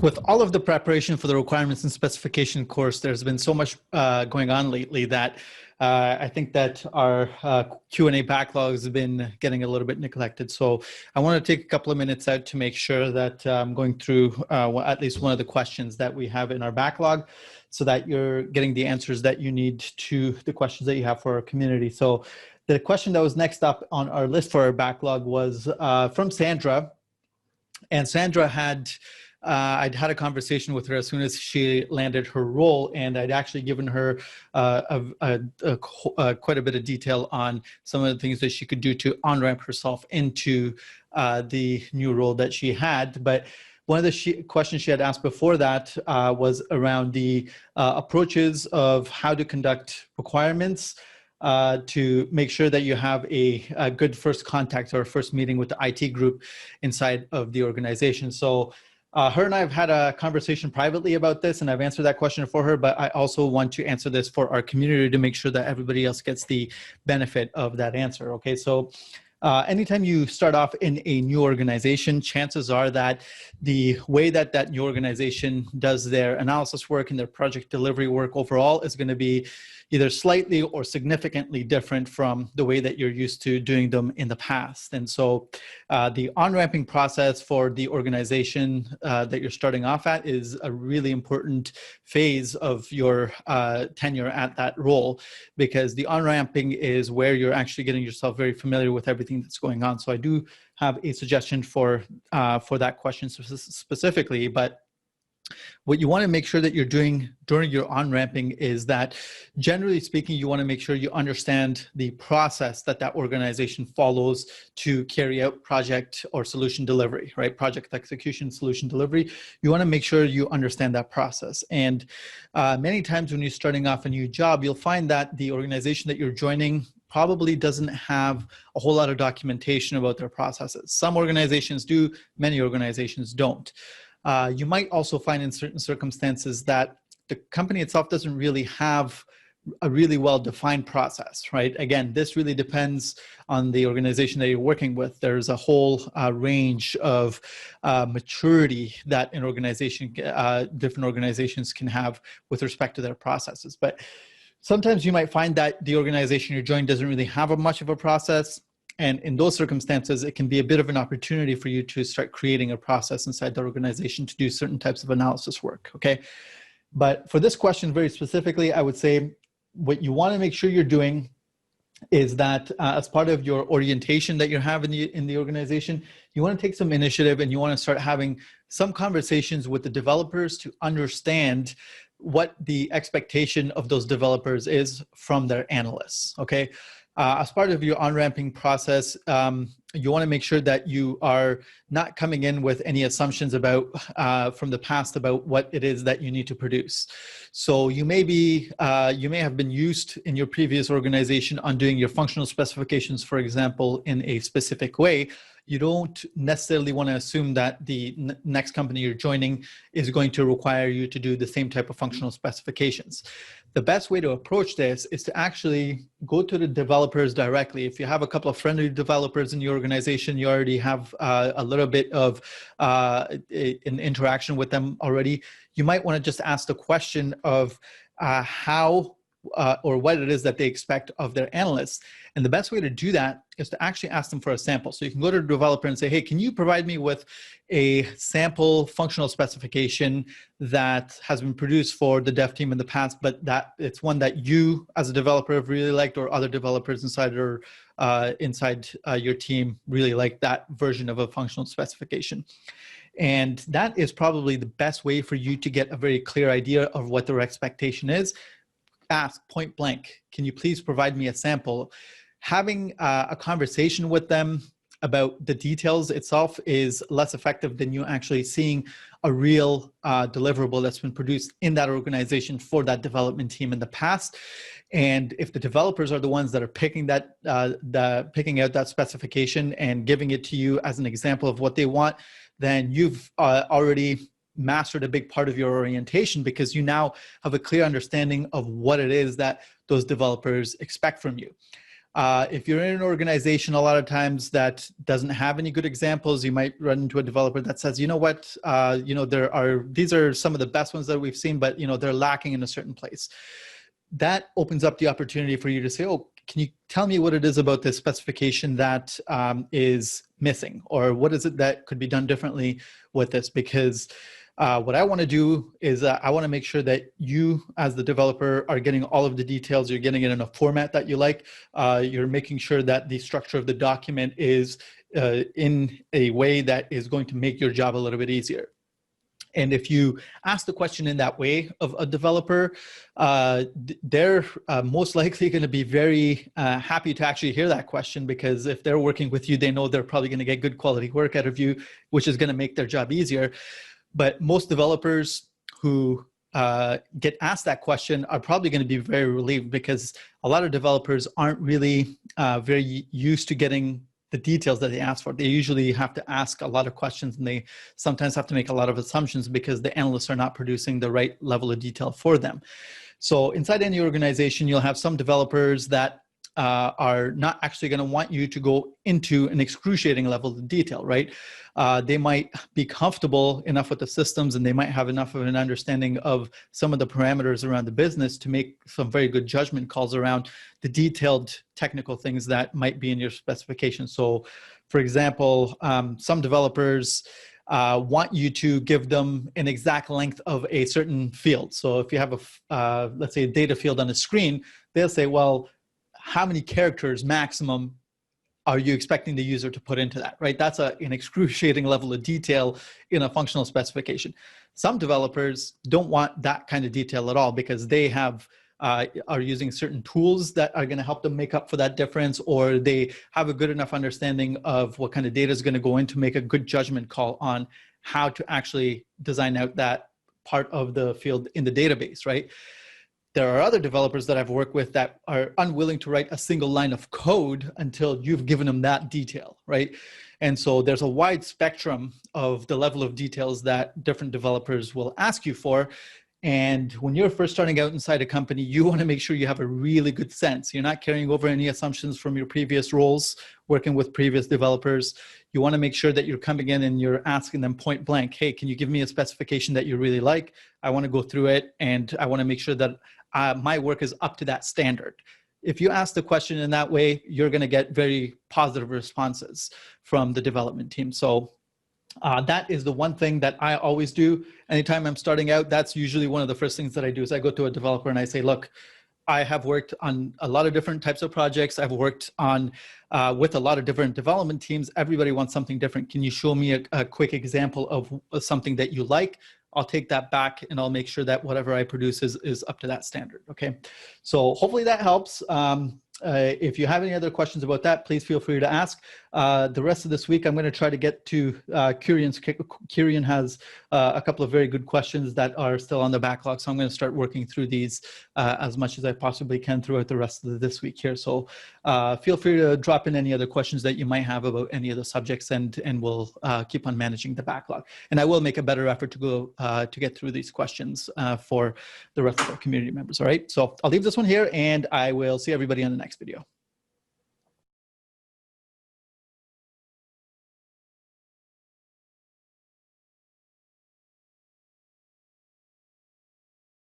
with all of the preparation for the requirements and specification course, there's been so much going on lately that I think that our Q&A backlog has been getting a little bit neglected. So I want to take a couple of minutes out to make sure that I'm going through at least one of the questions that we have in our backlog, so that you're getting the answers that you need to the questions that you have for our community. So the question that was next up on our list for our backlog was from Sandra. And Sandra had, I'd had a conversation with her as soon as she landed her role, and I'd actually given her quite a bit of detail on some of the things that she could do to on-ramp herself into the new role that she had. But one of the questions she had asked before that was around the approaches of how to conduct requirements to make sure that you have a good first contact or first meeting with the IT group inside of the organization. So her and I have had a conversation privately about this, and I've answered that question for her, but I also want to answer this for our community to make sure that everybody else gets the benefit of that answer. Okay, so anytime you start off in a new organization, chances are that the way that that new organization does their analysis work and their project delivery work overall is going to be either slightly or significantly different from the way that you're used to doing them in the past. And so the on-ramping process for the organization that you're starting off at is a really important phase of your tenure at that role, because the on-ramping is where you're actually getting yourself very familiar with everything that's going on. So I do have a suggestion for that question specifically, but what you want to make sure that you're doing during your on-ramping is that, generally speaking, you want to make sure you understand the process that that organization follows to carry out project or solution delivery, right? Project execution, solution delivery. You want to make sure you understand that process. And many times when you're starting off a new job, you'll find that the organization that you're joining probably doesn't have a whole lot of documentation about their processes. Some organizations do, many organizations don't. You might also find in certain circumstances that the company itself doesn't really have a really well-defined process, right? Again, this really depends on the organization that you're working with. There's a whole range of maturity that an organization, different organizations can have with respect to their processes. But sometimes you might find that the organization you're joining doesn't really have much of a process. And in those circumstances, it can be a bit of an opportunity for you to start creating a process inside the organization to do certain types of analysis work, okay? But for this question very specifically, I would say what you want to make sure you're doing is that as part of your orientation that you have in the organization, you want to take some initiative and you want to start having some conversations with the developers to understand what the expectation of those developers is from their analysts, okay? As part of your on-ramping process, you want to make sure that you are not coming in with any assumptions about from the past about what it is that you need to produce. So you may have been used in your previous organization on doing your functional specifications, for example, in a specific way. You don't necessarily want to assume that the next company you're joining is going to require you to do the same type of functional specifications. The best way to approach this is to actually go to the developers directly. If you have a couple of friendly developers in your organization, you already have a little bit of an interaction with them already, you might want to just ask the question of how or what it is that they expect of their analysts. And the best way to do that is to actually ask them for a sample. So you can go to the developer and say, hey, can you provide me with a sample functional specification that has been produced for the dev team in the past, but that it's one that you as a developer have really liked, or other developers inside your team really like that version of a functional specification. And that is probably the best way for you to get a very clear idea of what their expectation is. Ask point blank, can you please provide me a sample? Having a conversation with them about the details itself is less effective than you actually seeing a real deliverable that's been produced in that organization for that development team in the past. And if the developers are the ones that are picking out that specification and giving it to you as an example of what they want, then you've already mastered a big part of your orientation, because you now have a clear understanding of what it is that those developers expect from you. If you're in an organization, a lot of times that doesn't have any good examples, you might run into a developer that says, you know what, these are some of the best ones that we've seen, but they're lacking in a certain place. That opens up the opportunity for you to say, oh, can you tell me what it is about this specification that is missing, or what is it that could be done differently with this? Because what I want to do is I want to make sure that you, as the developer, are getting all of the details. You're getting it in a format that you like. You're making sure that the structure of the document is in a way that is going to make your job a little bit easier. And if you ask the question in that way of a developer, they're most likely going to be very happy to actually hear that question, because if they're working with you, they know they're probably going to get good quality work out of you, which is going to make their job easier. But most developers who get asked that question are probably going to be very relieved, because a lot of developers aren't really very used to getting the details that they ask for. They usually have to ask a lot of questions, and they sometimes have to make a lot of assumptions because the analysts are not producing the right level of detail for them. So inside any organization, you'll have some developers that are not actually going to want you to go into an excruciating level of detail, right? They might be comfortable enough with the systems, and they might have enough of an understanding of some of the parameters around the business to make some very good judgment calls around the detailed technical things that might be in your specification. So, for example, some developers want you to give them an exact length of a certain field. So if you have a, let's say, a data field on a screen, they'll say, well, how many characters maximum are you expecting the user to put into that, right? That's an excruciating level of detail in a functional specification. Some developers don't want that kind of detail at all, because they have are using certain tools that are going to help them make up for that difference, or they have a good enough understanding of what kind of data is going to go in to make a good judgment call on how to actually design out that part of the field in the database, right? There are other developers that I've worked with that are unwilling to write a single line of code until you've given them that detail, right? And so there's a wide spectrum of the level of details that different developers will ask you for. And when you're first starting out inside a company, you want to make sure you have a really good sense. You're not carrying over any assumptions from your previous roles, working with previous developers. You want to make sure that you're coming in and you're asking them point blank, hey, can you give me a specification that you really like? I want to go through it, and I want to make sure that my work is up to that standard. If you ask the question in that way, you're going to get very positive responses from the development team. So that is the one thing that I always do. Anytime I'm starting out, that's usually one of the first things that I do is I go to a developer and I say, look, I have worked on a lot of different types of projects. I've worked on with a lot of different development teams. Everybody wants something different. Can you show me a quick example of something that you like? I'll take that back and I'll make sure that whatever I produce is up to that standard. Okay. So hopefully that helps. If you have any other questions about that, please feel free to ask. The rest of this week, I'm going to try to get to Kieran's. Kieran has a couple of very good questions that are still on the backlog. So I'm going to start working through these as much as I possibly can throughout the rest of this week here. So feel free to drop in any other questions that you might have about any of the subjects, and we'll keep on managing the backlog. And I will make a better effort to go to get through these questions for the rest of our community members. All right. So I'll leave this one here, and I will see everybody on the next video.